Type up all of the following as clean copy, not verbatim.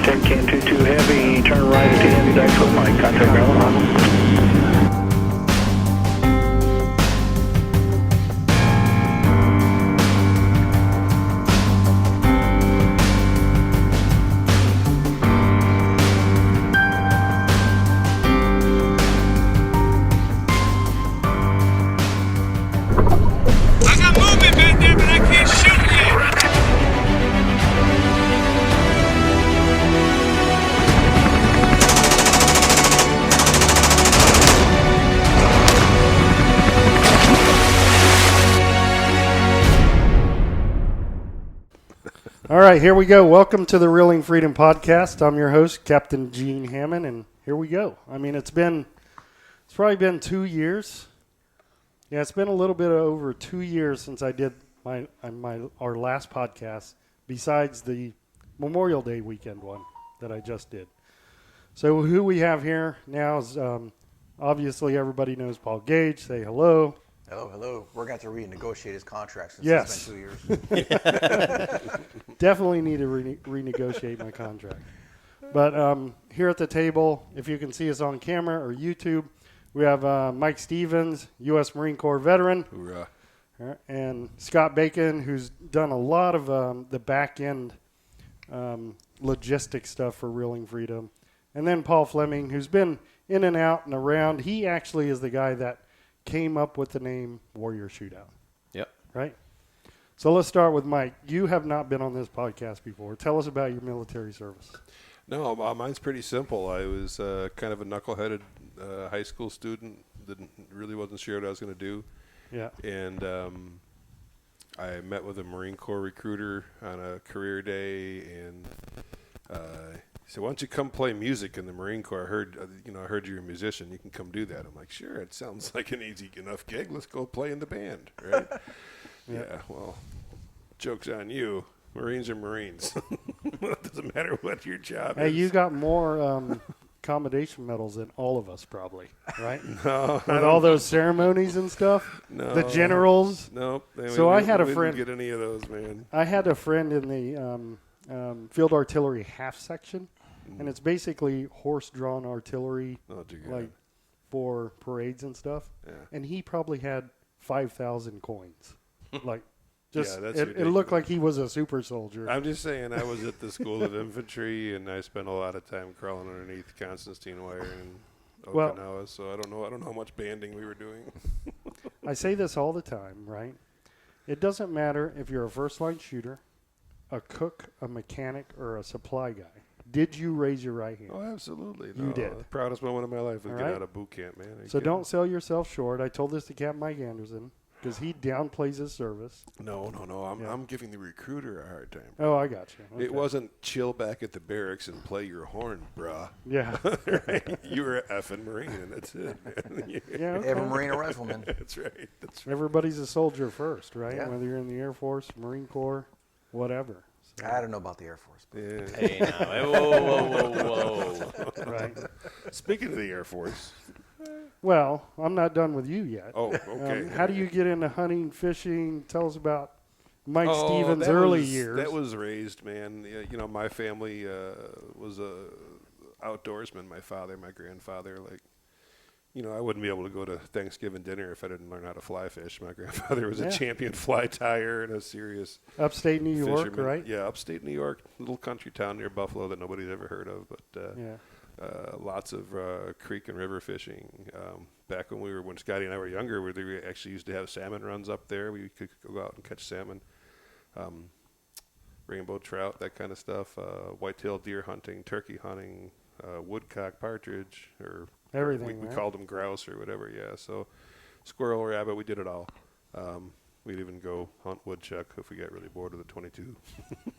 contact CAN 22 Heavy, turn right at 2 Heavy, Dykes Mike, contact Maryland. All right, here we go. Welcome to the Reeling Freedom Podcast. I'm your host, Captain Gene Hammond, and here we go. I mean, it's probably been 2 years. Yeah, it's been a little bit over 2 years since I did our last podcast, besides the Memorial Day weekend one that I just did. So who we have here now is obviously everybody knows Paul Gage. Say hello. Hello. We're going to have to renegotiate his contract since Yes. it's been 2 years. Definitely need to renegotiate my contract. But here at the table, if you can see us on camera or YouTube, we have Mike Stevens, U.S. Marine Corps veteran. Hoorah. And Scott Bacon, who's done a lot of the back-end logistic stuff for Reeling Freedom. And then Paul Fleming, who's been in and out and around. He actually is the guy that came up with the name Warrior Shootout. Yep. Right? So let's start with Mike. You have not been on this podcast before. Tell us about your military service. No, mine's pretty simple. I was kind of a knuckleheaded high school student that really wasn't sure what I was going to do. Yeah. And I met with a Marine Corps recruiter on a career day, and he said, "Why don't you come play music in the Marine Corps? I heard you're a musician. You can come do that." I'm like, "Sure, it sounds like an easy enough gig. Let's go play in the band, right?" Yeah. Well, joke's on you. Marines are Marines. It doesn't matter what your job Hey, is. you got more accommodation medals than all of us probably, right? No. With all those ceremonies and stuff. No. The generals. Nope. So I had a we friend- didn't get any of those, man. I had a friend in the field artillery half section, and it's basically horse-drawn artillery, Oh, dear God. like for parades and stuff. Yeah. And he probably had 5,000 coins. Like, just Yeah, that's it ridiculous. looked like he was a super soldier. I'm just saying, I was at the School of Infantry, and I spent a lot of time crawling underneath Constantine wire in Well- Okinawa. So I don't know how much banding we were doing. I say this all the time, right? It doesn't matter if you're a first-line shooter, a cook, a mechanic, or a supply guy. Did you raise your right hand? Oh, absolutely. You did. The proudest moment of my life was All getting right. out of boot camp, man. Are you So kidding? don't sell yourself short. I told this to Captain Mike Anderson because he downplays his service. No. Yeah. I'm giving the recruiter a hard time. Oh, I got you. Okay. It wasn't chill back at the barracks and play your horn, bruh. Yeah. Right? You were an effing Marine, and that's it, man. Yeah. Okay. Every Marine or Rifleman. That's right. Everybody's a soldier first, right? Yeah. Whether you're in the Air Force, Marine Corps, whatever. So, I don't know about the Air Force. But Yeah. Hey, now. Hey, whoa. right. Speaking of the Air Force. Well, I'm not done with you yet. Oh, okay. How do you get into hunting, fishing? Tell us about Mike Oh, Stevens' that early was- years. That was raised, man. You know, my family was a outdoorsman. My father, my grandfather, I wouldn't be able to go to Thanksgiving dinner if I didn't learn how to fly fish. My grandfather was Yeah. a champion fly tyer and a serious Upstate New York, fisherman. right? Yeah, upstate New York, little country town near Buffalo that nobody's ever heard of, but Yeah. lots of creek and river fishing. Back when Scotty and I were younger, we actually used to have salmon runs up there. We could go out and catch salmon, rainbow trout, that kind of stuff. Whitetail deer hunting, turkey hunting, woodcock, partridge, or Everything, we right? called them grouse or whatever. Yeah, so squirrel, rabbit, we did it all. We'd even go hunt woodchuck if we got really bored of the 22.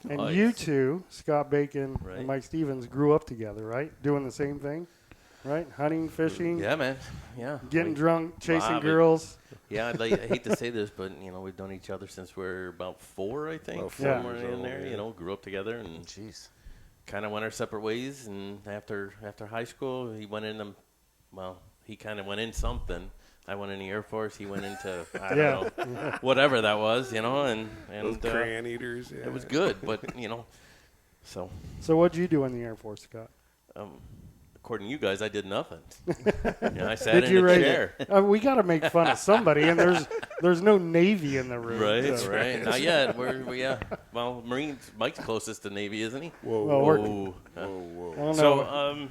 And Nice. you two, Scott Bacon Right. and Mike Stevens, grew up together, right? Doing the same thing, right? Hunting, fishing, Yeah, man. Yeah. getting drunk, chasing Wow, girls. Yeah, I hate to say this, but, we've known each other since we're about 4, I think. About 4 years Somewhere in old, there, yeah. grew up together and jeez. kind of went our separate ways. And after high school, he went in he kind of went in something. I went in the Air Force. He went into, I don't know, whatever that was, and Those crayon eaters. Yeah. it was good. But, So, So what'd you do in the Air Force, Scott? according to you guys, I did nothing. I sat Did in you a raise chair. We got to make fun of somebody, and there's no Navy in the room. Right, so. right. Not yet. Well, Marines. Mike's closest to Navy, isn't he? Whoa, Well, whoa, we're- whoa, I whoa. don't So, know.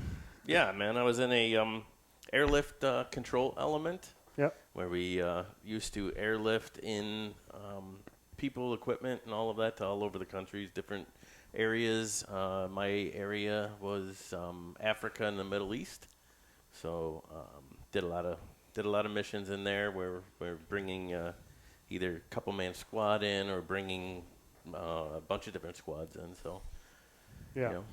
yeah, man, I was in a airlift control element Yep. where we used to airlift in people, equipment, and all of that to all over the country, different areas. My area was Africa and the Middle East, so did a lot of missions in there where we're bringing either a couple man squad in or bringing a bunch of different squads in. So Yeah. you know.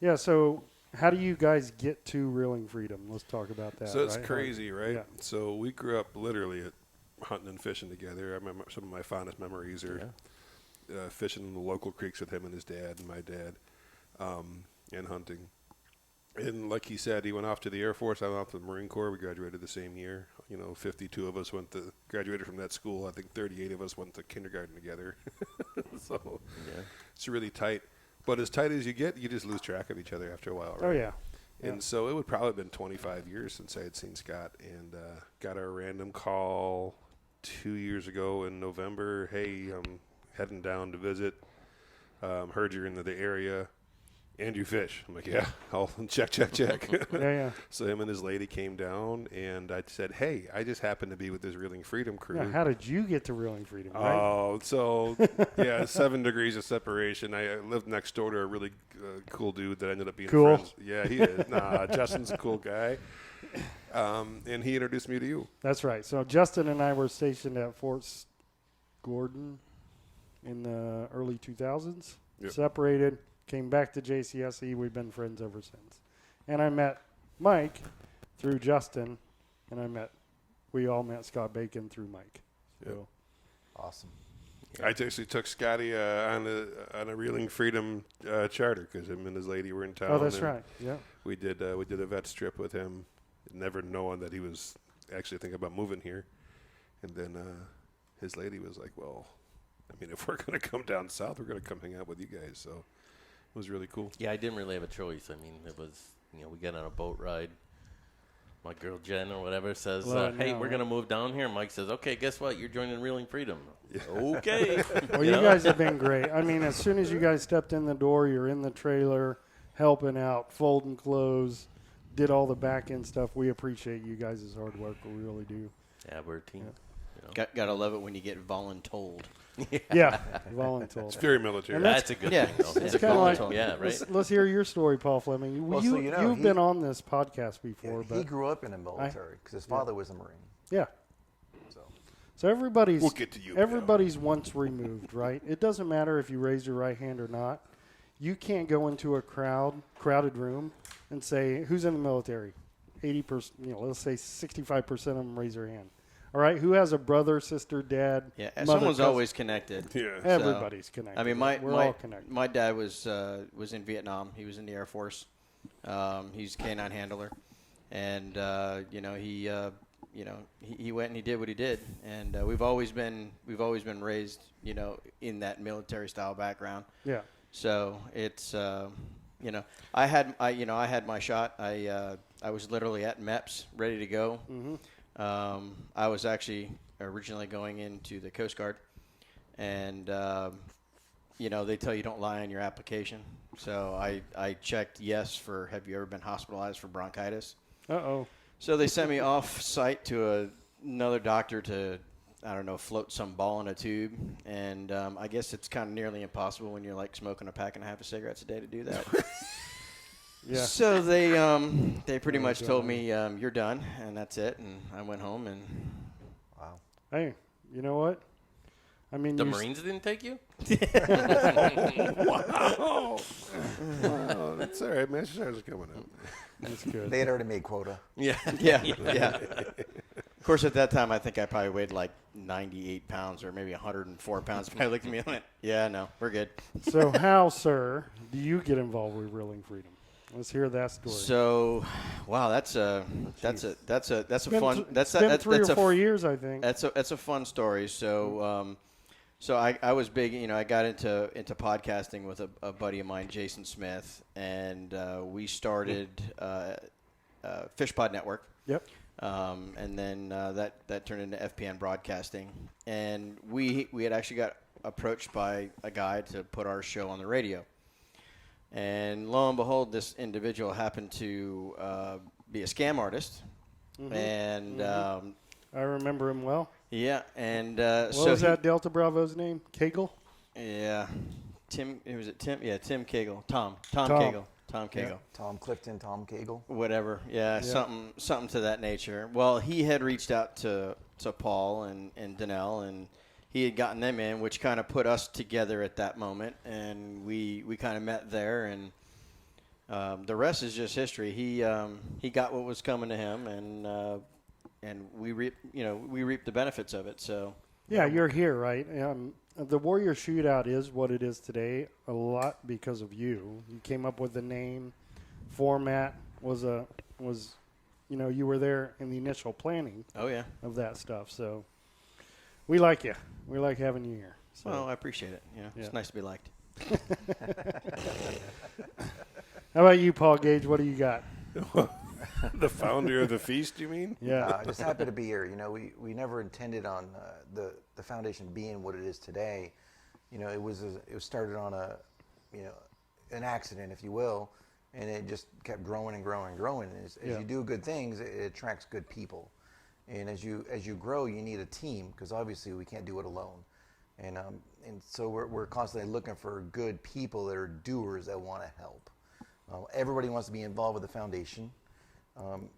Yeah. So how do you guys get to Reeling Freedom? Let's talk about that. So it's right? crazy, right? Yeah. So we grew up literally at hunting and fishing together. I remember some of my fondest memories are fishing in the local creeks with him and his dad and my dad, and hunting. And like he said, he went off to the Air Force. I went off to the Marine Corps. We graduated the same year. 52 of us graduated from that school. I think 38 of us went to kindergarten together. So it's really tight. But as tight as you get, you just lose track of each other after a while, right? Oh yeah. And so it would probably have been 25 years since I had seen Scott, and got a random call 2 years ago in November. Hey, I'm heading down to visit. Heard you're in the area. And you fish. I'm like, yeah, I'll check. Yeah. So him and his lady came down, and I said, hey, I just happened to be with this Reeling Freedom crew. Yeah. How did you get to Reeling Freedom? Right? Oh, so, 7 degrees of separation. I lived next door to a really cool dude that ended up being Cool. friends. Yeah, he is. Nah, Justin's a cool guy. And he introduced me to you. That's right. So Justin and I were stationed at Fort Gordon in the early 2000s. Yep. Separated, came back to JCSE. We've been friends ever since. And I met Mike through Justin, and we all met Scott Bacon through Mike. So, Awesome. I actually took Scotty on a Reeling Freedom charter because him and his lady were in town. oh, that's and right. Yeah. We did a vet trip with him, never knowing that he was actually thinking about moving here. And then his lady was like, well, I mean, if we're going to come down south, we're going to come hang out with you guys. So it was really cool. Yeah, I didn't really have a choice. I mean, it was, we get on a boat ride. My girl Jen or whatever says, Love it hey, now, we're right? going to move down here. Mike says, okay, guess what? You're joining Reeling Freedom. Okay. Well, you guys have been great. I mean, as soon as you guys stepped in the door, you're in the trailer, helping out, folding clothes, did all the back end stuff. We appreciate you guys' hard work. We really do. Yeah, we're a team. Gotta love it when you get voluntold. Yeah, voluntold. It's very military. And That's a good Yeah. thing, though. It's a kinda like- voluntold. Yeah, right? Let's hear your story, Paul Fleming. Well, so You've he- been on this podcast before, He but grew up in the military because his father was a Marine. yeah. So So everybody's We'll get to you, everybody's once removed, right? It doesn't matter if you raise your right hand or not. You can't go into a crowded room and say, "Who's in the military?" 80%, let's say 65% of them raise their hand. All right, who has a brother, sister, dad? Yeah, mother, someone's cousin? always connected. Yeah. Everybody's connected. I mean, we're all connected. my dad was in Vietnam. He was in the Air Force. He's a canine handler, and he went and he did what he did. And we've always been raised, in that military style background. Yeah. So it's I had my shot. I was literally at MEPS ready to go. Mm-hmm. I was actually originally going into the Coast Guard, and they tell you don't lie on your application. So I checked yes for have you ever been hospitalized for bronchitis. Uh-oh. So they sent me off site to another doctor to, float some ball in a tube. And I guess it's kind of nearly impossible when you're like smoking a pack and a half of cigarettes a day to do that. Yeah. So they pretty much told me you're done, and that's it. And I went home and wow. Hey, you know what? I mean, The Marines didn't take you? Oh, that's all right, man. Stars are coming up. That's good. They had already made quota. Yeah. yeah. Of course, at that time, I think I probably weighed like 98 pounds or maybe 104 pounds. When I looked at me and went, "Yeah, no, we're good." So how, sir, do you get involved with Reeling Freedom? Let's hear that story. So, wow, that's a It's fun. been 3 or 4 years, I think. That's a fun story. So, So I was big, I got into podcasting with a buddy of mine, Jason Smith, and we started FishPod Network. Yep. And then that turned into FPN Broadcasting. And we had actually got approached by a guy to put our show on the radio. And lo and behold, this individual happened to be a scam artist. And I remember him well. yeah, and What so was that Delta Bravo's name? Cagle? Yeah, Tim. Was it Tim? Yeah, Tim Cagle. Tom Tom. Cagle. Tom Cagle. Yeah. Tom Clifton, Tom Cagle. Whatever. Yeah, something to that nature. Well, he had reached out to Paul and Donnell, and he had gotten them in, which kind of put us together at that moment, and we kind of met there, and the rest is just history. He got what was coming to him, and we reaped the benefits of it. So Yeah, you're here, right? The Warrior Shootout is what it is today a lot because of you. You came up with the name, format you were there in the initial planning oh yeah. of that stuff. So we like you. We like having you here. So Well, I appreciate it. Yeah, Yeah. it's nice to be liked. how about you, Paul Gage? What do you got? The founder of the feast, you mean? Yeah. Just happy to be here. We never intended on the foundation being what it is today. It was started on an accident, if you will, and it just kept growing and growing and growing. And as Yeah. you do good things, it attracts good people. And as you grow, you need a team, because obviously we can't do it alone. And so we're constantly looking for good people that are doers that want to help. Everybody wants to be involved with the foundation.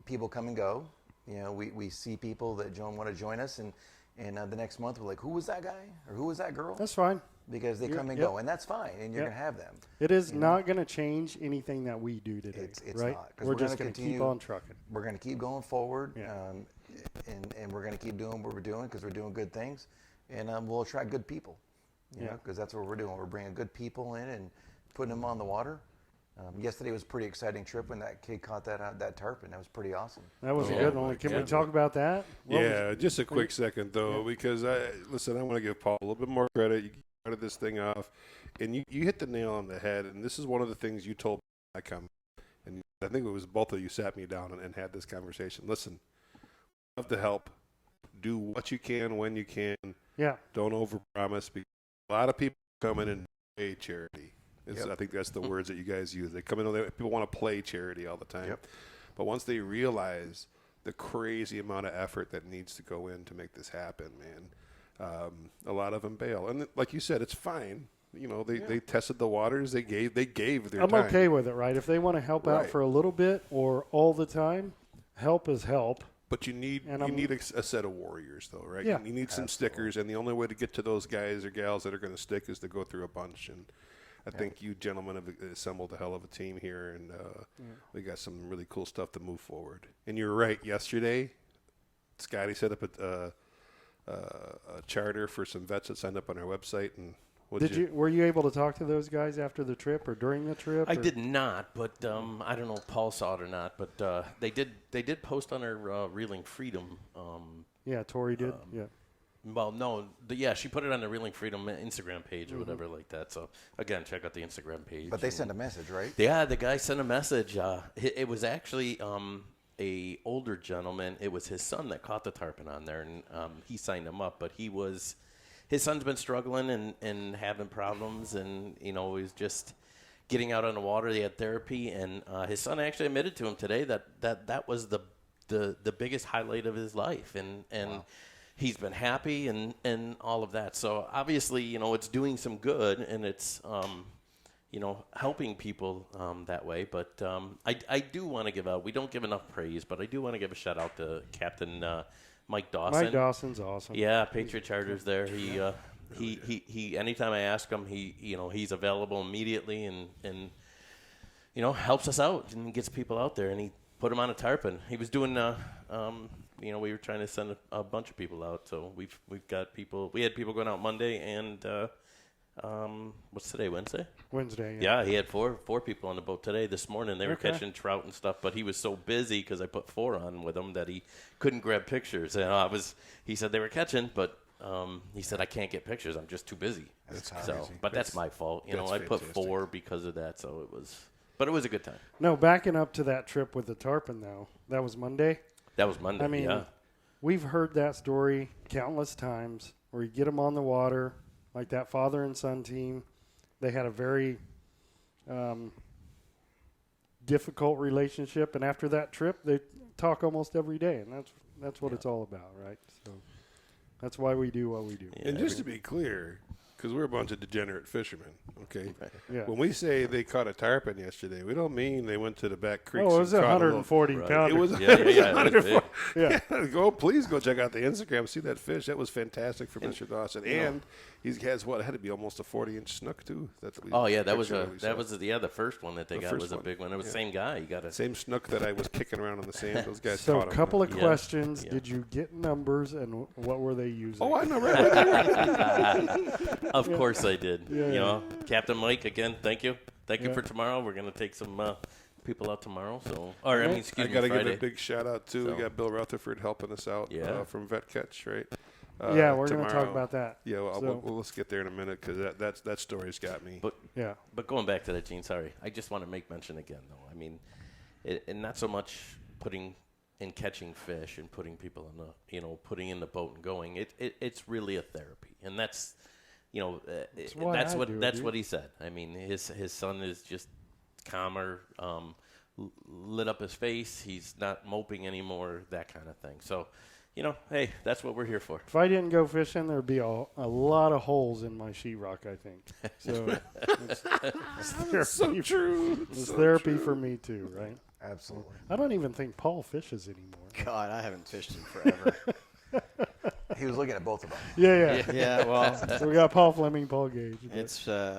People come and go. We see people that want to join us, and the next month we're like, who was that guy or who was that girl? That's fine. Because they come and yep. go, and that's fine, and you're Yep. going to have them. It is not going to change anything that we do today, It's right? not, 'cause We're we're just gonna going to keep continue- on trucking. We're going to keep going forward, Yeah. and we're going to keep doing what we're doing because we're doing good things, and we'll attract good people. Yeah. Because that's what we're doing. We're bringing good people in and putting them on the water. Yesterday was a pretty exciting trip when that kid caught that tarpon. That was pretty awesome. That was a Yeah. good one. Can we Yeah. talk about that? What was- Yeah, just a quick second though, because I want to give Paul a little bit more credit. You started this thing off, and you hit the nail on the head. And this is one of the things you told me when I come, and I think it was both of you sat me down and had this conversation. Listen, love to help. Do what you can when you can. yeah. Don't overpromise. Because a lot of people come in and play charity. Yep. I think that's the words that you guys use. They come in, people want to play charity all the time. Yep. But once they realize the crazy amount of effort that needs to go in to make this happen, man, a lot of them bail. And like you said, it's fine. They tested the waters. They gave their I'm time. okay with it, right? If they want to help out Right. for a little bit or all the time, help is help. But you need And I'm- a set of warriors, though, right? Yeah. You need some stickers, and the only way to get to those guys or gals that are going to stick is to go through a bunch. And I think you gentlemen have assembled a hell of a team here, and we got some really cool stuff to move forward. And you're right. Yesterday, Scotty set up a charter for some vets that signed up on our website. And Were you able to talk to those guys after the trip or during the trip? I or- did not, but I don't know if Paul saw it or not. But they did post on our Reeling Freedom. Yeah, Tori did. Yeah. Well, no, she put it on the Reeling Freedom Instagram page or whatever like that. So again, check out the Instagram page. But they sent a message, right? Yeah, the guy sent a message. It was actually a older gentleman. It was his son that caught the tarpon on there, and he signed him up. But his son's been struggling and having problems, and he's just getting out on the water. They had therapy, and his son actually admitted to him today that was the biggest highlight of his life, and Wow. he's been happy and all of that. So obviously, it's doing some good, and it's helping people that way. But I do want to give out. We don't give enough praise, but I do want to give a shout out to Captain Mike Dawson. Mike Dawson's awesome. Yeah, Patriot Charters there. He anytime I ask him, he's available immediately and helps us out and gets people out there, and he put him on a tarpon. He was doing we were trying to send a bunch of people out, so we've got people. We had people going out Monday and what's today, Wednesday? Wednesday. Yeah, he had four people on the boat today. This morning they were Okay. catching trout and stuff, but he was so busy because I put 4 on with him that he couldn't grab pictures. And he said they were catching, but he said, I can't get pictures. I'm just too busy. That's So, crazy. but that's my fault. You know, that's I put fantastic. 4 because of that. So it was, but it was a good time. No, backing up to that trip with the tarpon, though, that was Monday. That was Monday. I mean, yeah. we've heard that story countless times where you get them on the water, like that father and son team. They had a very difficult relationship, and after that trip, they talk almost every day, and that's what it's all about, right? So that's why we do what we do. Yeah, And just to be clear, because we're a bunch of degenerate fishermen, okay? Yeah. When we say they caught a tarpon yesterday, we don't mean they went to the back creeks. Oh, it was and a caught 140 Right. pounder. It was. Yeah. It was big. yeah. Please go check out the Instagram. See that fish. That was fantastic for Mr. Dawson. And he has what had to be almost a 40-inch snook too. That's what we, Oh yeah, that was picture we saw. the first one that they The got first was a one. big one. It was the Yeah. same guy. You got to. Same snook that I was kicking around in the sand. Those guys So caught a him. couple of Yeah. questions. Yeah. Did you get numbers, and what were they using? Oh, I know. Right. Of course I did. Yeah, you yeah. know, Captain Mike again. Thank you. Thank you Yeah. for tomorrow. We're gonna take some people out tomorrow. So, or I mean, excuse I me, got to give Friday. a big shout out too. So. We got Bill Rutherford helping us out Yeah. from Vet Catch, right? Yeah, we're going to talk tomorrow. about that. Yeah, well, So- let's get there in a minute because that story's got me. But Yeah. But going back to that, Gene, sorry. I just want to make mention again, though. I mean, and not so much putting in catching fish and putting people in putting in the boat and going. It's really a therapy, and that's, why that's I what do it, that's dude. what he said. I mean, his son is just calmer, lit up his face. He's not moping anymore, that kind of thing. So, hey, that's what we're here for. If I didn't go fishing, there'd be a lot of holes in my sheetrock, I think. So it's so true. It's So therapy true. for me too, right? Absolutely. I don't even think Paul fishes anymore. God, I haven't fished in forever. He was looking at both of them. Yeah. yeah, well, So we got Paul Fleming, Paul Gage. but-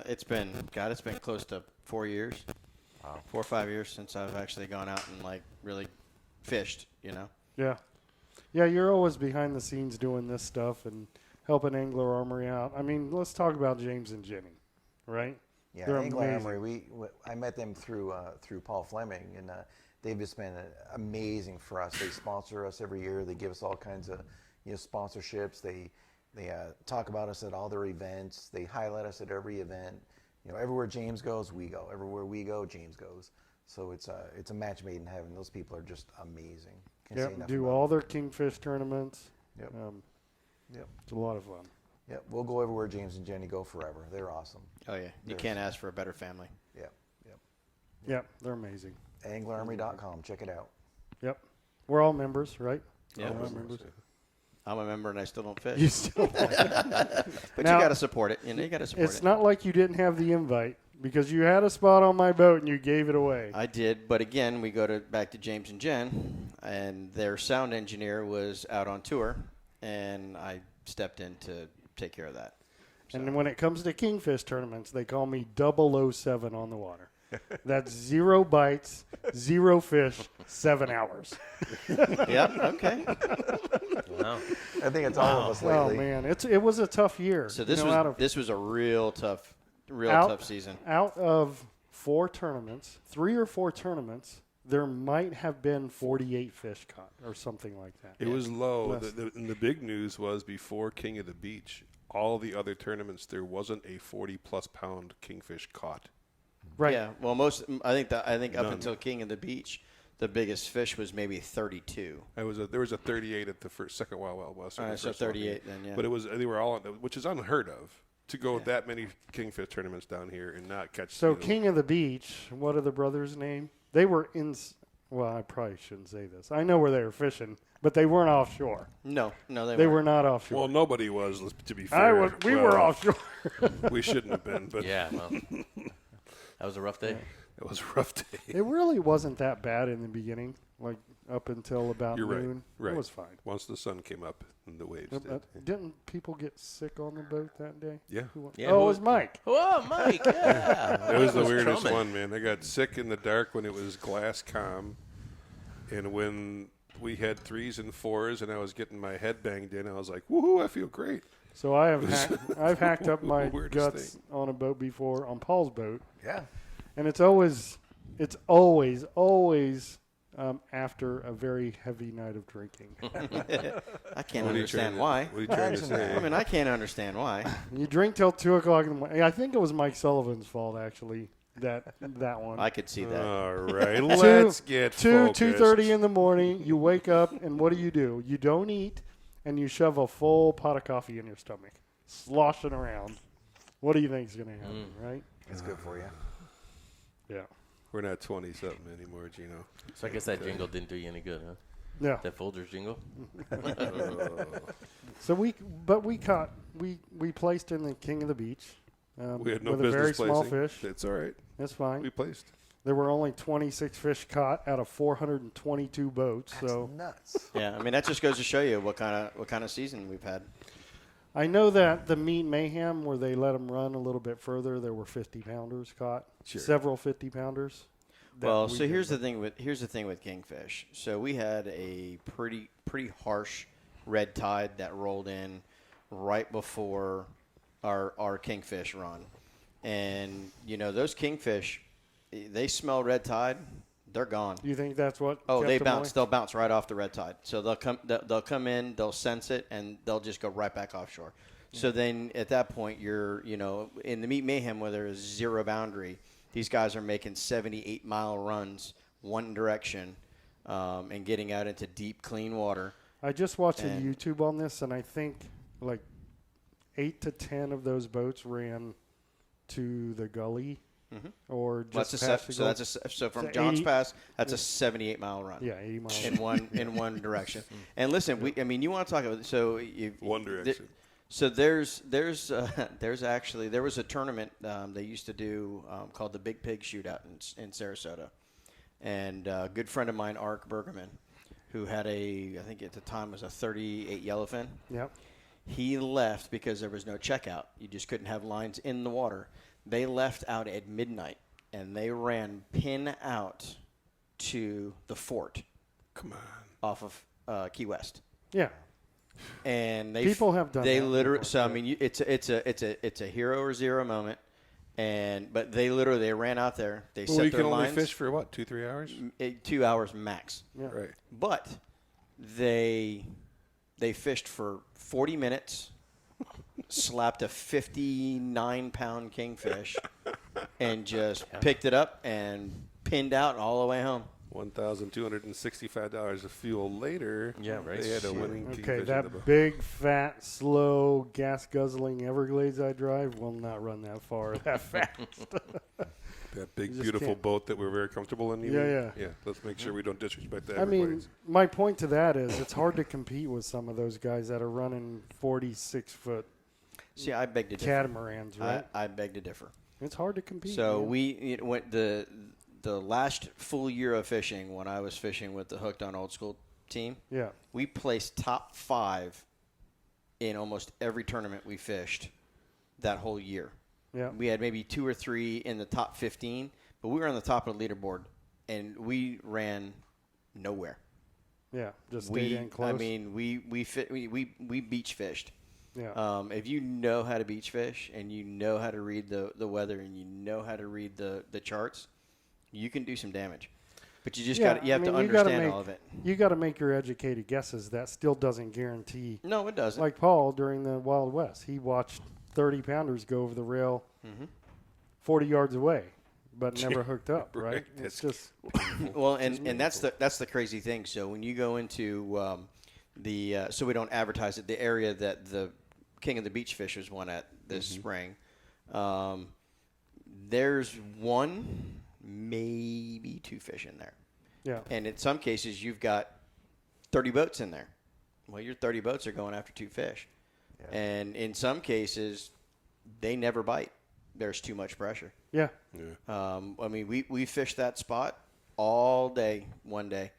it's been close to 4 years, 4 or 5 years since I've actually gone out and like really fished. Yeah. Yeah, you're always behind the scenes doing this stuff and helping Angler Armory out. I mean, let's talk about James and Jenny, right? Yeah, They're Angler amazing. Armory. I met them through Paul Fleming, and they've just been amazing for us. They sponsor us every year. They give us all kinds of sponsorships. They talk about us at all their events. They highlight us at every event. Everywhere James goes, we go. Everywhere we go, James goes. So it's a match made in heaven. Those people are just amazing. Can't say Yep, enough do about all them. their Kingfish tournaments. Yep. Yep. It's a lot of fun. Yep. We'll go everywhere James and Jenny go forever. They're awesome. Oh yeah, you can't ask for a better family. Yep. Yep. Yep, they're amazing. AnglerArmory.com. Check it out. Yep. We're all members, right? Yeah. All members. I'm a member and I still don't fish. You still But Now- you got to support it. You got to support It's it. not like you didn't have the invite because you had a spot on my boat and you gave it away. I did, but again, we go back to James and Jen, and their sound engineer was out on tour, and I stepped in to take care of that. And when it comes to Kingfish tournaments, they call me 007 on the water. That's 0 bites, 0 fish, 7 hours. Yeah. Okay. Wow. I think it's all of us Oh lately. man, it was a tough year. So this You know, this was a real tough season. Out of 4 tournaments, 3 or 4 tournaments, there might have been 48 fish caught or something like that. It was low. Less. And the big news was before King of the Beach, all the other tournaments, there wasn't a 40-plus pound kingfish caught. Right. Yeah. Well, I think up None. until King of the Beach, the biggest fish was maybe 32. There was a 38 at the second Wild Wild West. All right, so 38 then, yeah. But they were all, which is unheard of, to go that many kingfish tournaments down here and not catch. So King of the Beach, what are the brothers' name? They were in. Well, I probably shouldn't say this. I know where they were fishing, but they weren't offshore. No, They were not offshore. Well, nobody was. To be fair, We were offshore. We shouldn't have been, but Yeah, well, that was a rough day. it was a rough day. It really wasn't that bad in the beginning, like up until about You're right. noon. Right. It was fine. Once the sun came up and the waves did. Didn't people get sick on the boat that day? Yeah. Who wa- Yeah, oh, who it was was- Mike. Oh, Mike, yeah. It was the It was weirdest Truman. one, man. I got sick in the dark when it was glass calm, and when we had 3s and 4s, and I was getting my head banged in, I was like, "Woohoo! I feel great." So I've hacked up my Weirdest guts thing. on a boat before, on Paul's boat, Yeah. and it's always after a very heavy night of drinking. I can't What are you understand trying why. to- What are you trying to say? I mean, I can't understand why. You drink till 2 o'clock in the morning. I think it was Mike Sullivan's fault, actually, that one. I could see that. All right, let's get focused. 2:30 in the morning, you wake up, and what do? You don't eat, and you shove a full pot of coffee in your stomach, sloshing around. What do you think is going to happen, right? It's good for you. Yeah. We're not 20-something anymore, Gino. So I guess that jingle didn't do you any good, huh? Yeah. That Folgers jingle? So we placed in the King of the Beach. We had no with a business very small placing. fish. That's all right. That's fine. We placed. There were only 26 fish caught out of 422 boats. That's So nuts. Yeah, I mean that just goes to show you what kind of season we've had. I know that the Meat Mayhem, where they let them run a little bit further, there were 50-pounders caught. Sure. Several 50-pounders. Well, so here's the thing with kingfish. So we had a pretty harsh red tide that rolled in right before our kingfish run, and those kingfish, they smell red tide, they're gone. You think that's what? Oh, kept they them bounce. away? They'll bounce right off the red tide. So they'll come in, they'll sense it, and they'll just go right back offshore. So then at that point, you're in the Meat Mayhem where there is zero boundary. These guys are making 78-mile runs one direction, and getting out into deep, clean water. I just watched a And- YouTube on this, and I think like 8 to 10 of those boats ran to the gully, or just past the So gully. so from So Johns 80 Pass, that's a 78-mile run. Yeah, 80 miles. in one direction. And listen, you want to talk about One direction. So there was a tournament they used to do called the Big Pig Shootout in Sarasota, and a good friend of mine, Ark Bergerman, who had I think at the time was a 38 yellowfin. Yep. He left because there was no checkout. You just couldn't have lines in the water. They left out at midnight, and they ran pin out to the fort Come on. off of Key West. Yeah. And People have done They that literally. before, So I yeah. mean, it's a hero or zero moment, but they ran out there. They Well, set you their can only lines. fish for what, 2-3 hours? 2 hours max. Yeah. Right. But they fished for 40 minutes, slapped a 59-pound kingfish, and just picked it up and pinned out all the way home. $1,265 of fuel later. Yeah, right. They had a winning Okay, kingfish in the that boat. big, fat, slow, gas-guzzling Everglades I drive will not run that far that fast. That big, just beautiful can't. boat that we're very comfortable in. you Yeah, mean? yeah. Yeah, let's make sure we don't disrespect the I mean, Everglades. my point to that is it's hard to compete with some of those guys that are running 46-foot See, I beg to differ. catamarans, right? I beg to differ. It's hard to compete. So man. went the last full year of fishing when I was fishing with the Hooked on Old School team. Yeah. We placed top 5 in almost every tournament we fished that whole year. Yeah. We had maybe 2 or 3 in the top 15, but we were on the top of the leaderboard, and we ran nowhere. Yeah. Just stayed in close. I mean, we beach fished. yeah. If you know how to beach fish and you know how to read the weather and you know how to read the charts, you can do some damage. But you just Yeah, got you have I to mean, you gotta understand make- all of it. You got to make your educated guesses. That still doesn't guarantee. No, it doesn't. Like Paul during the Wild West, he watched 30-pounders go over the rail 40 yards away, but never hooked up, right? Right. It's just Well, and that's the crazy thing. So when you go into so we don't advertise it, the area that the King of the Beach Fishers won at this spring, there's 1, maybe 2 fish in there. yeah. And in some cases, you've got 30 boats in there. Well, your 30 boats are going after 2 fish. Yeah. And in some cases, they never bite. There's too much pressure. Yeah. Yeah. I mean, we fished that spot all day, one day,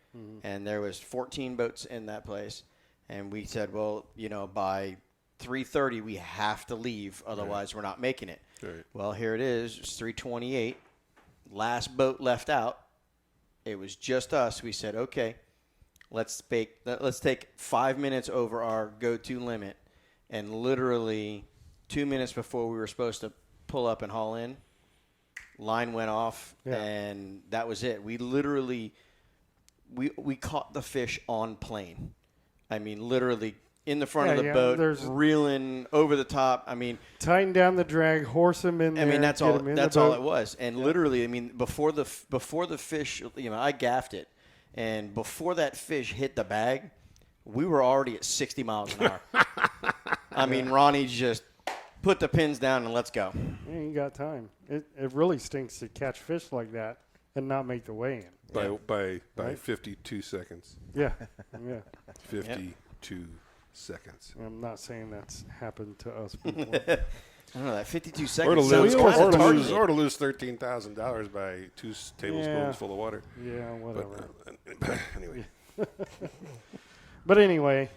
and there was 14 boats in that place. And we said, well, by 3:30 we have to leave, otherwise we're not making it. Right. Well, here it is. It's 3:28. Last boat left out. It was just us. We said, okay, let's take 5 minutes over our go-to limit, and literally 2 minutes before we were supposed to pull up and haul in, line went off, Yeah. and that was it. We literally we caught the fish on plane. I mean, literally in the front of Yeah, the yeah, boat, there's- reeling over the top. I mean, Tighten down the drag, horse them in there. I mean, that's get all. 'em in That's the all boat. it was. And literally, I mean, before the fish, I gaffed it, and before that fish hit the bag, we were already at 60 miles an hour. I mean, Ronnie just put the pins down and let's go. You ain't got time. It really stinks to catch fish like that and not make the weigh-in. By Right. 52 seconds. Yeah, yeah. 52 seconds. I'm not saying that's happened to us before. I don't know, that 52 Or to seconds lose, sounds always kind of targeted. targeted. or to lose $13,000 by 2 tablespoons Yeah. full of water. Yeah, whatever. But anyway, But anyway,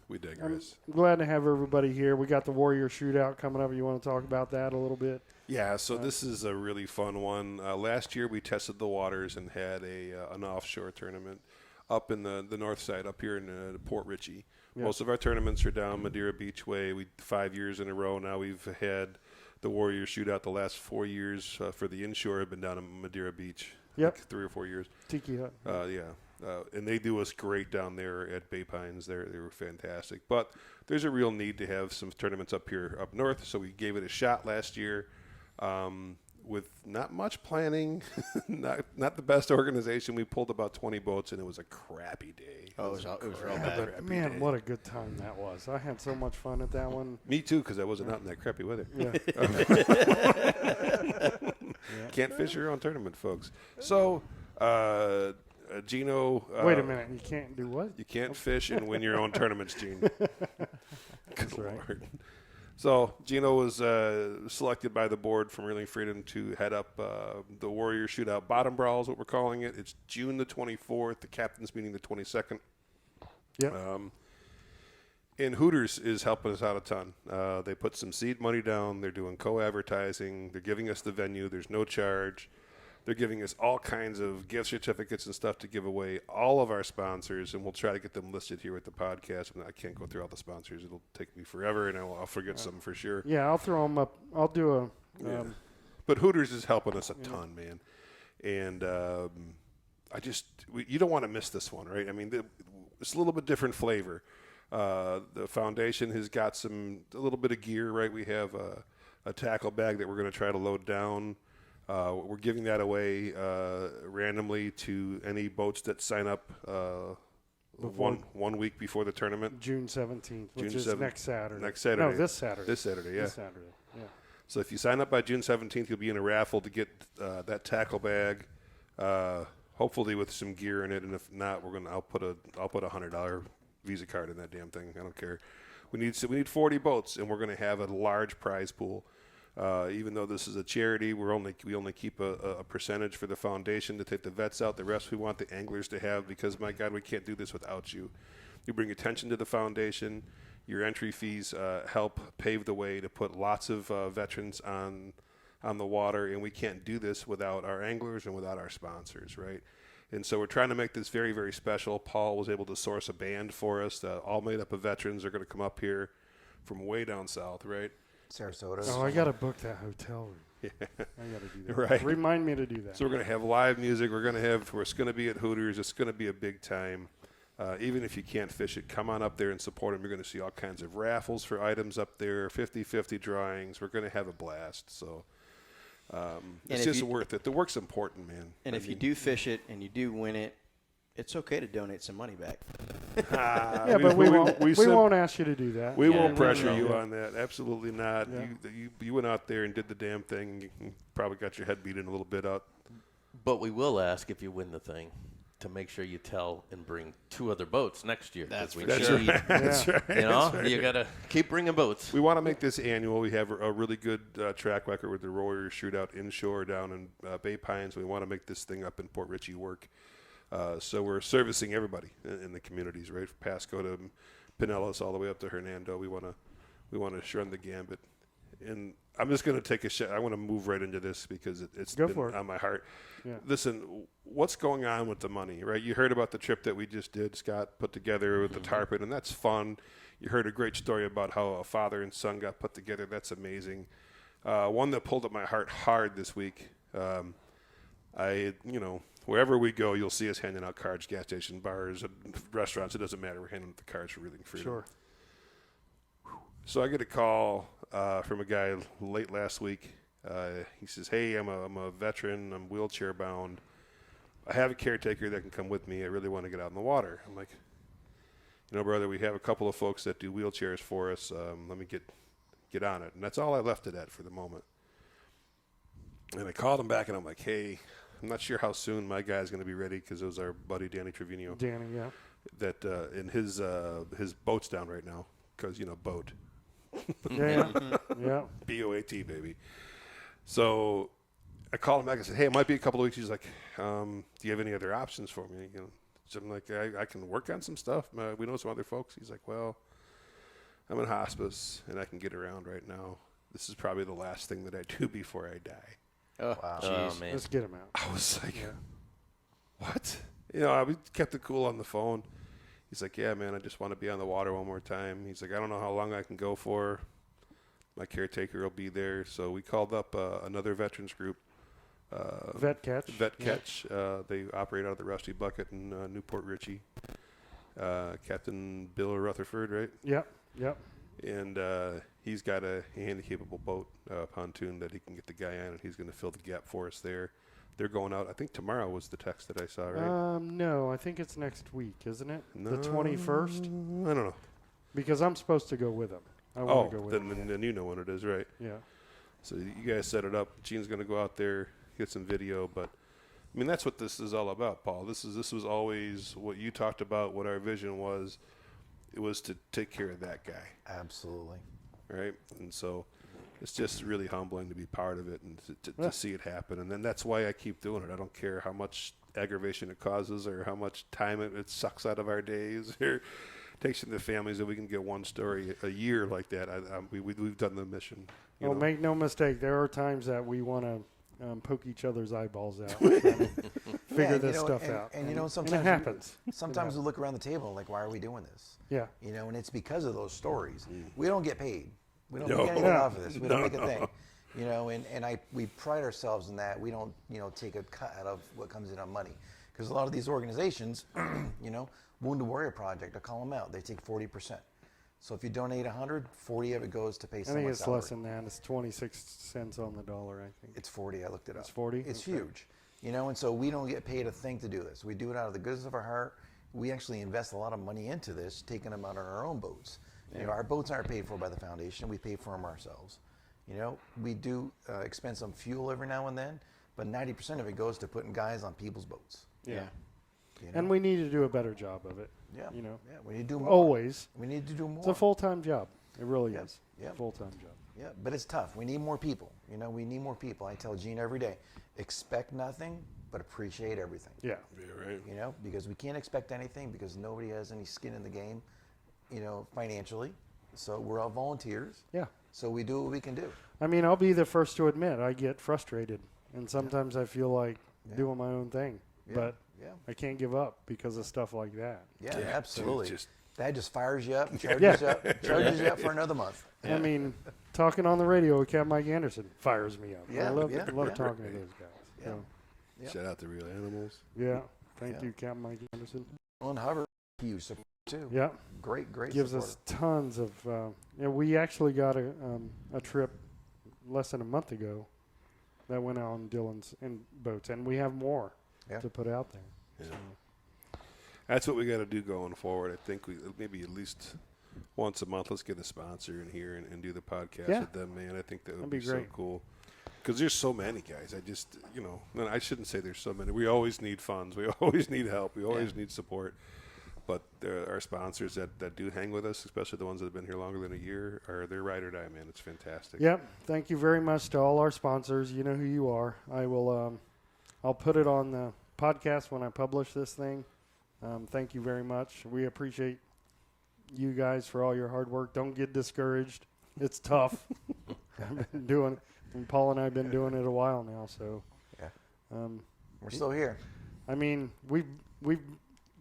we digress. I'm glad to have everybody here. We got the Warrior Shootout coming up. You want to talk about that a little bit? Yeah, so this is a really fun one. Last year we tested the waters and had an offshore tournament up in the north side, up here in Port Richey. Yeah. Most of our tournaments are down Madeira Beach way. 5 years in a row now we've had the Warrior Shootout. The last 4 years for the inshore have been down in Madeira Beach. Yep. Like 3 or 4 years. Tiki Hut. And they do us great down there at Bay Pines. They were fantastic. But there's a real need to have some tournaments up here, up north. So we gave it a shot last year with not much planning, not the best organization. We pulled about 20 boats, and it was a crappy day. Oh, it was real bad. Crappy Man, day. what a good time that was. I had so much fun at that one. Me too, because I wasn't out in that crappy weather. Yeah. Can't fish your own tournament, folks. So, Gino. Wait a minute. You can't do what? You can't fish and win your own tournaments, Gene. That's right. Lord. So Gino was selected by the board from Reeling Freedom to head up the Warrior Shootout Bottom Brawl is what we're calling it. It's June the 24th. The captain's meeting the 22nd. Yep. And Hooters is helping us out a ton. They put some seed money down. They're doing co-advertising. They're giving us the venue. There's no charge. They're giving us all kinds of gift certificates and stuff to give away. All of our sponsors, and we'll try to get them listed here at the podcast. I can't go through all the sponsors. It'll take me forever, and I'll forget some for sure. Yeah, I'll throw them up. I'll do a. But Hooters is helping us a ton, man. And you don't want to miss this one, right? I mean, it's a little bit different flavor. The foundation has got a little bit of gear, right? We have a tackle bag that we're going to try to load down. We're giving that away randomly to any boats that sign up one week before the tournament. June 17th, which June is 7th. next Saturday. Next Saturday. No, this Saturday. This Saturday, yeah. This Saturday, yeah. So if you sign up by June 17th, you'll be in a raffle to get that tackle bag, hopefully with some gear in it. And if not, I'll put a $100 Visa card in that damn thing. I don't care. We need 40 boats, and we're going to have a large prize pool. Even though this is a charity, we only keep a percentage for the foundation to take the vets out. The rest we want the anglers to have because, my God, we can't do this without you. You bring attention to the foundation. Your entry fees help pave the way to put lots of veterans on the water, and we can't do this without our anglers and without our sponsors, right? And so we're trying to make this very, very special. Paul was able to source a band for us, all made up of veterans. They're going to come up here from way down south, right? Sarasota. Oh, I got to book that hotel room. Yeah. I got to do that. Right. Remind me to do that. So we're going to have live music. We're going to be at Hooters. It's going to be a big time. Even if you can't fish it, come on up there and support them. You're going to see all kinds of raffles for items up there, 50-50 drawings. We're going to have a blast. So it's just worth it. The work's important, man. And if you do fish it and you do win it, it's okay to donate some money back. Yeah, but we won't ask you to do that. We won't No, pressure no, you no. on that. Absolutely not. Yeah. You went out there and did the damn thing. You probably got your head beaten a little bit out. But we will ask if you win the thing to make sure you tell and bring 2 other boats next year. That's we for need, sure. That's right. You know, you got to keep bringing boats. We want to make this annual. We have a really good track record with the Warrior Shootout inshore down in Bay Pines. We want to make this thing up in Port Richey work. So we're servicing everybody in the communities, right? From Pasco to Pinellas, all the way up to Hernando. We want to run the gambit. And I'm just going to take a shot. I want to move right into this because it's Go been for it. on my heart. Yeah. Listen, what's going on with the money, right? You heard about the trip that we just did, Scott put together with the tarpon, and that's fun. You heard a great story about how a father and son got put together. That's amazing. One that pulled at my heart hard this week. I wherever we go, you'll see us handing out cards, gas station, bars, restaurants. It doesn't matter. We're handing out the cards for Reeling Freedom. Sure. So I get a call from a guy late last week. He says, "Hey, I'm a veteran. I'm wheelchair bound. I have a caretaker that can come with me. I really want to get out in the water." I'm like, brother, we have a couple of folks that do wheelchairs for us. Let me get on it. And that's all I left it at for the moment. And I called him back, and I'm like, "Hey, I'm not sure how soon my guy's going to be ready," because it was our buddy Danny Trevino. Danny, yeah. That in his boat's down right now, because boat. Yeah. Yeah. BOAT, baby. So I called him back and said, "Hey, it might be a couple of weeks." He's like, "Do you have any other options for me?" So I'm like, I can work on some stuff. We know some other folks. He's like, "Well, I'm in hospice and I can get around right now. This is probably the last thing that I do before I die." Oh, Wow. jeez. Oh, man. Let's get him out. I was like, "What?" I kept it cool on the phone. He's like, "Yeah, man, I just want to be on the water one more time." He's like, "I don't know how long I can go for. My caretaker will be there." So we called up another veterans group. Vet Catch. Vet Yeah. Catch. They operate out of the Rusty Bucket in Newport Richie. Captain Bill Rutherford, right? Yep. Yep. And he's got a handy-capable boat, pontoon, that he can get the guy on, and he's going to fill the gap for us there. They're going out. I think tomorrow was the text that I saw, right? No, I think it's next week, isn't it? No, The 21st? I don't know. Because I'm supposed to go with him. I want to go with him. Then you know when it is, right? Yeah. So you guys set it up. Gene's going to go out there, get some video, but I mean that's what this is all about, Paul. This was always what you talked about, what our vision was. It was to take care of that guy, Absolutely. right? And so it's just really humbling to be part of it and to see it happen. And then that's why I keep doing it. I don't care how much aggravation it causes or how much time it sucks out of our days or takes into the families that we can get one story a year like that. We've done the mission. Well, make no mistake, there are times that we want to poke each other's eyeballs out, trying to figure this stuff out. And sometimes it happens. Sometimes we look around the table and like, why are we doing this? Yeah. And it's because of those stories. We don't get paid. We don't No. make anything Yeah. off of this. We don't make a thing. We pride ourselves in that. We don't, take a cut out of what comes in on money. Because a lot of these organizations, Wounded Warrior Project, I call them out. They take 40%. So if you donate 100, 40 of it goes to pay I think someone's it's salary. less than that. It's 26 cents on the dollar, I think. It's 40. I looked it up. It's 40? It's Okay. huge. And so we don't get paid a thing to do this. We do it out of the goodness of our heart. We actually invest a lot of money into this, taking them out on our own boats. Our boats aren't paid for by the foundation. We pay for them ourselves. We do expend some fuel every now and then, but 90% of it goes to putting guys on people's boats. Yeah. And we need to do a better job of it. Yeah. You know, Yeah, we need to do more. always. We need to do more. It's a full-time job. It really Yep. is. Yep. Full-time job. Yeah, but it's tough. We need more people. We need more people. I tell Gene every day, expect nothing, but appreciate everything. Yeah. Yeah, right. Because we can't expect anything because nobody has any skin in the game, financially. So we're all volunteers. Yeah. So we do what we can do. I mean, I'll be the first to admit I get frustrated, and sometimes I feel like Yeah. doing my own thing, Yeah. but Yeah. I can't give up because of stuff like that. Yeah, Yeah, absolutely. just- that just fires you up and charges, Yeah. you up for another month. I mean, talking on the radio with Captain Mike Anderson fires me up. Yeah, I love yeah, love yeah. talking to those guys. Yeah. So, Yeah. Shout out to Real Animals. yeah. Thank Yeah. you, Captain Mike Anderson. On Hover, huge support too. Yeah. Great Gives support. us tons of. We actually got a trip less than a month ago that went out on Dylan's in boats, and we have more Yeah. to put out there. Yeah. That's what we got to do going forward. I think we maybe at least once a month, let's get a sponsor in here and do the podcast Yeah. with them, man. I think that would That'd be be so great. cool. Because there's so many guys. I just, and I shouldn't say there's so many. We always need funds. We always need help. We always need support. But there are sponsors that do hang with us, especially the ones that have been here longer than a year, they're ride or die, man. It's fantastic. Yep. Thank you very much to all our sponsors. You know who you are. I will. I'll put it on the podcast when I publish this thing. Thank you very much. We appreciate you guys for all your hard work. Don't get discouraged. It's tough. I've been doing, and Paul and I have been doing it a while now. So, Yeah. We're still here. I mean, we've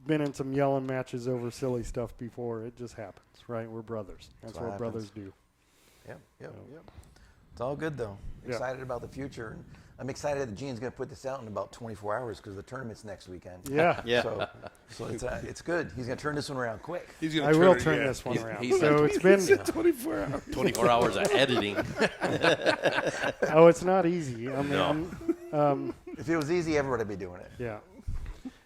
been in some yelling matches over silly stuff before. It just happens, right? We're brothers. That's what what brothers happens. do. Yep. So. It's all good though. Yeah. excited about the future. And I'm excited that Gene's going to put this out in about 24 hours because the tournament's next weekend. Yeah. Yeah. So it's good. He's going to turn this one around quick. He's gonna I will it, turn yeah. this one around. he's So it's been 24 hours. 24 hours of editing. oh, it's not easy. I mean, No. If it was easy, everybody would be doing it. yeah.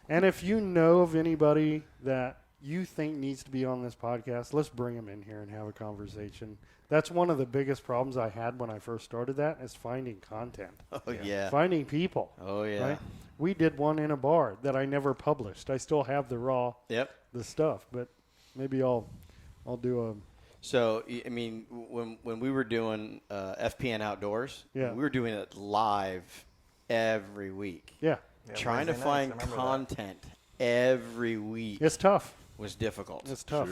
And if you know of anybody that you think needs to be on this podcast, let's bring them in here and have a conversation. That's one of the biggest problems I had when I first started that is finding content, Oh yeah. finding people. Oh yeah. Right? We did one in a bar that I never published. I still have Yep. the stuff, but maybe I'll do a So I mean, when we were doing FPN Outdoors, Yeah. we were doing it live every week. yeah. Yeah, Trying to Wednesday nights, find I remember that. content every week It's tough. was difficult. It's tough.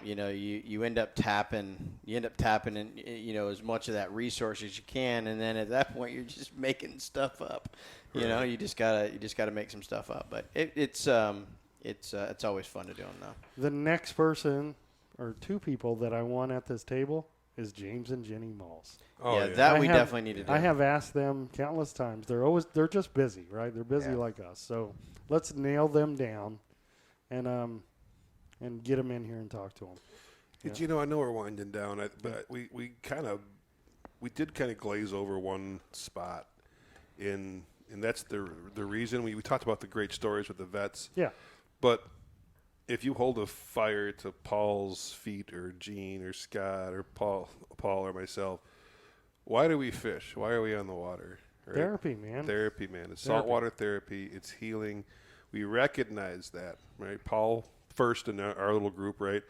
You know, you end up tapping in, you know, as much of that resource as you can, and then at that point you're just making stuff up. You know, you just gotta make some stuff up. But it's always fun to do them though. The next person or two people that I want at this table is James and Jenny Malls. Oh, yeah, yeah. that I we have- definitely need to do. I have asked them countless times. They're just busy, right? They're busy Yeah. like us. So let's nail them down, and get them in here and talk to them. Hey, Gino, I know we're winding down, but we did kind of glaze over one spot, and that's the reason we talked about the great stories with the vets. Yeah, But if you hold a fire to Paul's feet or Gene or Scott or Paul or myself, why do we fish? Why are we on the water? Right? therapy, man. Therapy, man. It's saltwater therapy. It's healing. We recognize that, right? Paul first in our little group, right,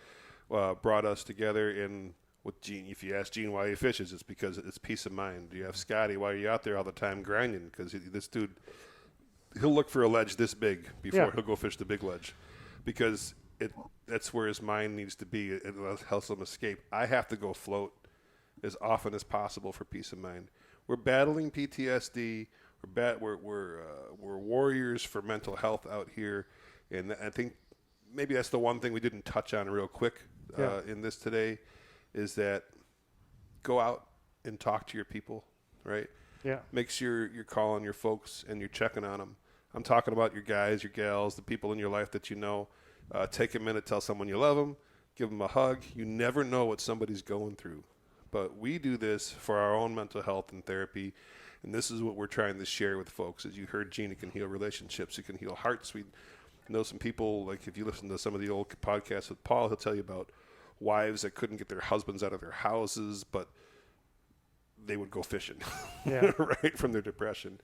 brought us together. And with Gene, if you ask Gene why he fishes, it's because it's peace of mind. You have Scotty, why are you out there all the time grinding? Because this dude, he'll look for a ledge this big before Yeah. he'll go fish the big ledge, because that's where his mind needs to be. It helps him escape. I have to go float as often as possible for peace of mind. We're battling PTSD. We're warriors for mental health out here, and I think maybe that's the one thing we didn't touch on real quick in this today, is that go out and talk to your people, right? Yeah, Make sure you're calling your folks and you're checking on them. I'm talking about your guys, your gals, the people in your life that you know. Take a minute, tell someone you love them, give them a hug. You never know what somebody's going through. But we do this for our own mental health and therapy, and this is what we're trying to share with folks. As you heard, Gene, it can heal relationships. It can heal hearts. We know some people, like if you listen to some of the old podcasts with Paul, he'll tell you about wives that couldn't get their husbands out of their houses, but they would go fishing, Yeah. right, from their depression.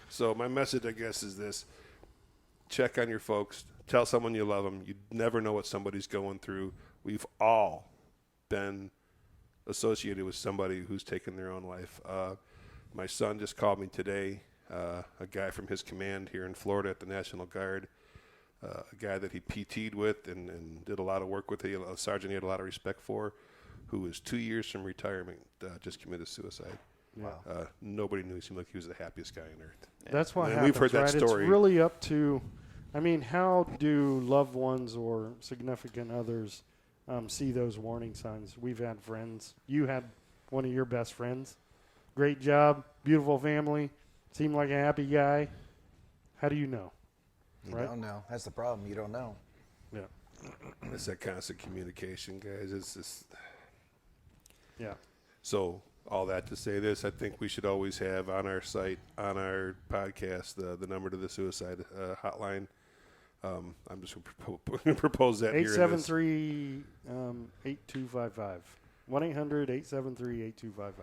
So my message, I guess, is this. Check on your folks. Tell someone you love them. You never know what somebody's going through. We've all been associated with somebody who's taken their own life. My son just called me today, a guy from his command here in Florida at the National Guard, a guy that he PT'd with and did a lot of work with, a sergeant he had a lot of respect for, who was 2 years from retirement, just committed suicide. Wow. Nobody knew. He seemed like he was the happiest guy on earth. that's what And happens. we've heard that right? story. It's really up to. I mean, how do loved ones or significant others see those warning signs? We've had friends. You had one of your best friends. Great job, beautiful family, seemed like a happy guy. How do you know? You Right. don't know. That's the problem. You don't know. Yeah, It's that constant communication, guys. It's just yeah, so. All that to say this, I think we should always have on our site, on our podcast, the number to the suicide hotline. I'm just going to propose that here. in this. 873-8255. 1-800-873-8255.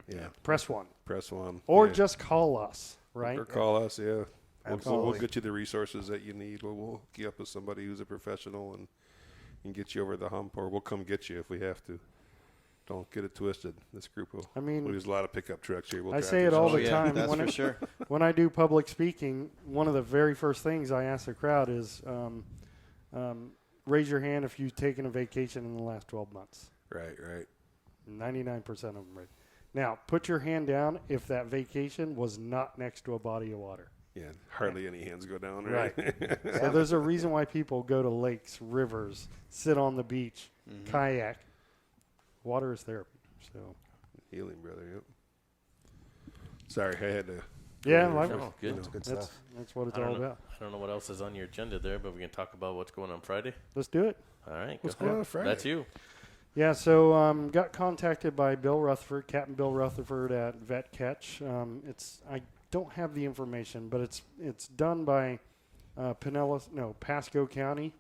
Yeah, Press 1. press 1. Or yeah. just call us, right? Or call us, yeah. We'll Absolutely. get you the resources that you need. We'll hook you up with somebody who's a professional and get you over the hump, or we'll come get you if we have to. Don't get it twisted. This group will. I mean, we'll use a lot of pickup trucks here. We'll I drive say you it all somewhere. the time. That's when for sure. When I do public speaking, one of the very first things I ask the crowd is, raise your hand if you've taken a vacation in the last 12 months. Right. 99% of them. Right. Now, put your hand down if that vacation was not next to a body of water. Yeah, hardly any hands go down, right? So there's a reason why people go to lakes, rivers, sit on the beach, kayak. Water is therapy. So Healing, brother. Yep. Sorry, I had to. Yeah, go like- there No, first, good. you know. It's good That's stuff. what it's I all don't know. about. I don't know what else is on your agenda there, but we can talk about what's going on Friday. Let's do it. All right. What's go going ahead. on Friday? That's you. Yeah, so got contacted by Bill Rutherford, Captain Bill Rutherford at Vet Catch. I don't have the information, but it's done by Pasco County.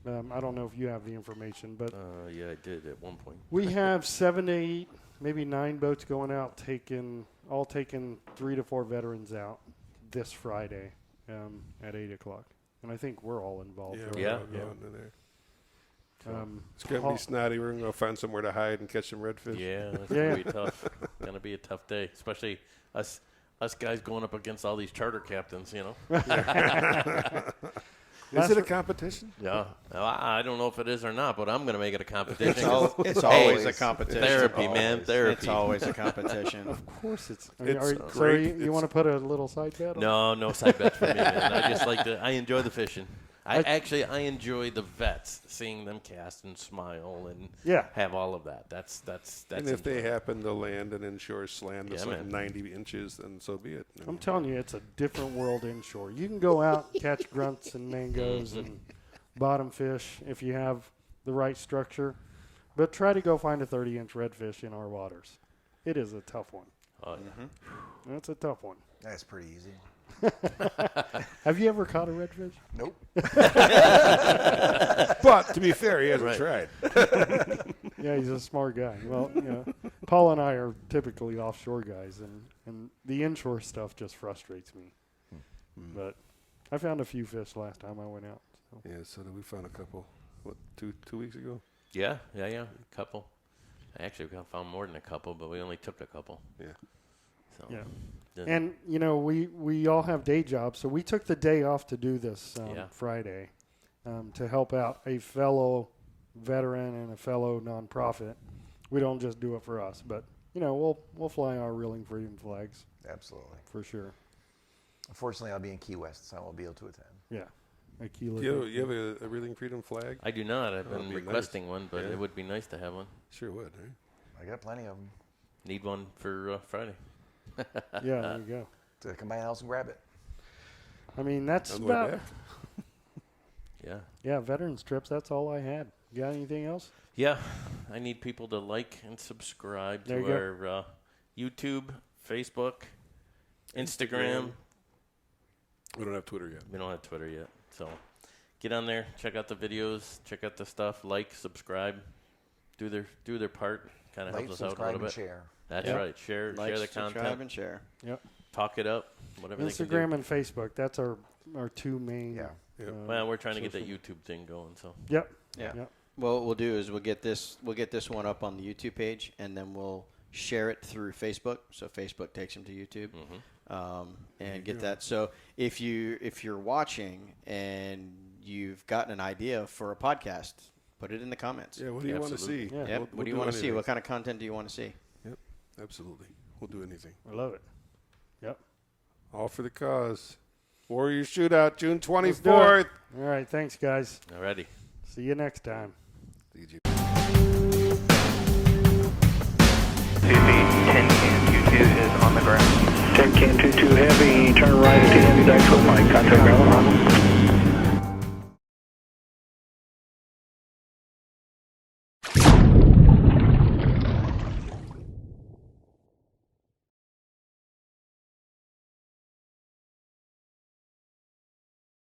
I don't know if you have the information, but Yeah, I did at one point. we have 7 to 8, maybe 9 boats going out, taking 3 to 4 veterans out this Friday at 8 o'clock, and I think we're all involved. Yeah, right? we're Yeah. all going in there. Um, It's gonna Paul- be snotty. We're gonna go find somewhere to hide and catch some redfish. Yeah, it's Yeah. gonna be tough. Gonna be a tough day, especially us guys going up against all these charter captains. You know. Is it a competition? Yeah. Well, I don't know if it is or not, but I'm gonna make it a competition. It's Hey, always a competition. therapy, man. Therapy. It's always a competition. Of course, it's. It's so great. you It's- want to put a little side bet? On? No side bets for me, man. I just like I enjoy the fishing. I enjoy the vets, seeing them cast and smile and Yeah. have all of that. That's And if they enjoyable. happen to land an inshore slam that's Yeah, like man. 90 inches, then so be it. I'm telling you, it's a different world inshore. You can go out, catch grunts and mangoes and bottom fish if you have the right structure, but try to go find a 30-inch redfish in our waters. It is a tough one. Oh, yeah. That's a tough one. That's pretty easy. Have you ever caught a redfish? Nope. But to be fair, he hasn't Right. tried. Yeah, he's a smart guy. Well, Paul and I are typically offshore guys, and the inshore stuff just frustrates me. But I found a few fish last time I went out. So. Yeah, so we found a couple, what, two weeks ago? Yeah. A couple. I actually found more than a couple, but we only took a couple. Yeah. So, Yeah. yeah. And, we all have day jobs, so we took the day off to do this Yeah. Friday to help out a fellow veteran and a fellow nonprofit. We don't just do it for us, but, we'll fly our Reeling Freedom flags Absolutely. for sure. Unfortunately, I'll be in Key West, so I won't be able to attend. Yeah. Aquila. You have a Reeling Freedom flag? I do not. I've That'd been be nice. requesting one, but Yeah. it would be nice to have one. Sure would, right? I got plenty of them. Need one for Friday. Yeah, there you go. To come by the house and grab it. I mean, that's On the way about, back? Yeah. veterans trips. That's all I had. You got anything else? Yeah. I need people to like and subscribe There you to go. our YouTube, Facebook, Instagram. We don't have Twitter yet. We don't have Twitter yet. So get on there, check out the videos, check out the stuff, like, subscribe, do their part. Kind of Like, helps us out a subscribe, little and bit. share. That's Yep. right. Share Like, the subscribe, content. and share. Yep. Talk it up. Whatever they can Instagram do. and Facebook. That's our two main. Yeah. Yep. Well, we're trying to get that social- YouTube thing going. So Yep. Yeah. Yep. Well, what we'll do is we'll get this one up on the YouTube page, and then we'll share it through Facebook. So Facebook takes them to YouTube, and get that. So if you're watching and you've gotten an idea for a podcast, put it in the comments. Yeah, what do you want to Absolutely. see? Yeah. Yep. We'll What do you want to see? anything. What kind of content do you want to see? Yep, absolutely. We'll do anything. I love it. Yep. All for the cause. Warriors Shootout, June Let's do 24th. it. All right. Thanks, guys. alrighty. See you next time. DG. 2 feet, 10 can, Q2 is on the ground. 10 can, 2 heavy, turn right at the heavy, Dyke foot, Mike, contact ground.